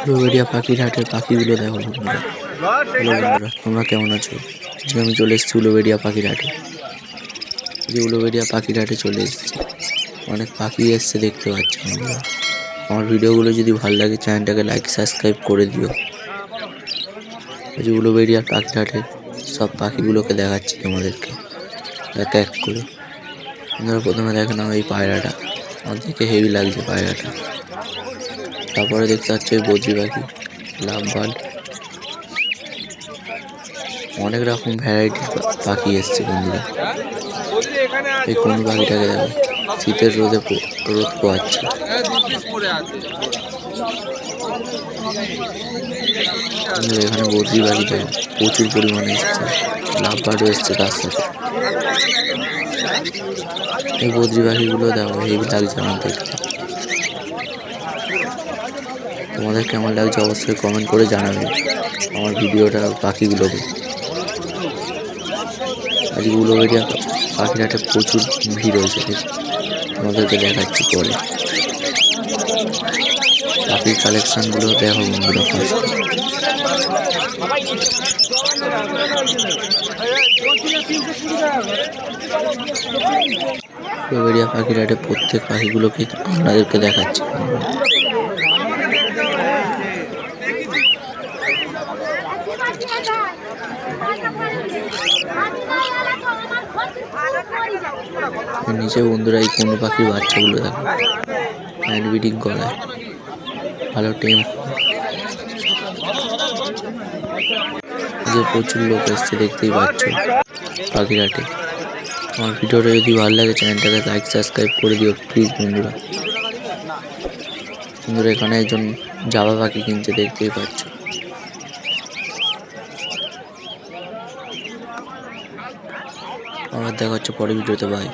উলুবেড়িয়া পাখির হাটের পাখিগুলো দেখো বন্ধুরা। হ্যালো বন্ধুরা, তোমরা কেমন আছো? আজকে আমি চলে এসেছি উলুবেড়িয়া পাখির হাটে। যে উলুবেড়িয়া পাখির হাটে চলে এসেছি, অনেক পাখি এসছে দেখতে পাচ্ছি বন্ধুরা। আমার ভিডিওগুলো যদি ভালো লাগে চ্যানেলটাকে লাইক সাবস্ক্রাইব করে দিও। যে উলুবেড়িয়ার পাখির হাটে সব পাখিগুলোকে দেখাচ্ছি তোমাদেরকে এক এক করে। বন্ধুরা প্রথমে দেখে নাও এই পায়রাটা, আমার দেখে হেভি লাগছে পায়রাটা। তারপরে দেখতে পাচ্ছ এই বদ্রি পাখি, লাভ বার্ড। অনেক রকম ভ্যারাইটির পাখি এসছে বন্ধুরা। এই কোন পাখিটাকে দেখো, শীতের রোদে রোদ পোয়াচ্ছে। এখানে বদ্রি পাখি দেখো প্রচুর পরিমাণে এসছে, লাভ বার্ডও এসছে তার সাথে। এই বদ্রি পাখিগুলো দেখো হেভি লাগছে আমার দেখতে। তোমাদের কেমন লাগছে অবশ্যই কমেন্ট করে জানাবে আমার ভিডিওটা পাখিগুলোকে। আজকে উলুবেড়িয়া পাখির হাটে প্রচুর ভিড় হয়েছে, তোমাদেরকে দেখাচ্ছি পরে। পাখির কালেকশনগুলো দেখো বন্ধুরা ফার্স্ট। উলুবেড়িয়া পাখির হাটে প্রত্যেক পাখিগুলোকে আপনাদেরকে দেখাচ্ছি। নিচে বন্ধুরা এই কোনো পাখির বাচ্চাগুলো দেখো, হ্যান্ড ব্রিডিং করায়, ভালো টেম। যে প্রচুর লোক এসছে দেখতেই পাচ্ছ পাখির হাটে। আমার ভিডিওটা যদি ভালো লাগে চ্যানেলটাকে লাইক সাবস্ক্রাইব করে দিও প্লিজ বন্ধুরা। বন্ধুরা এখানে একজন জাবা পাখি কিনছে দেখতেই পাচ্ছ। আবার দেখা হচ্ছে পরের ভিডিওতে, বাই।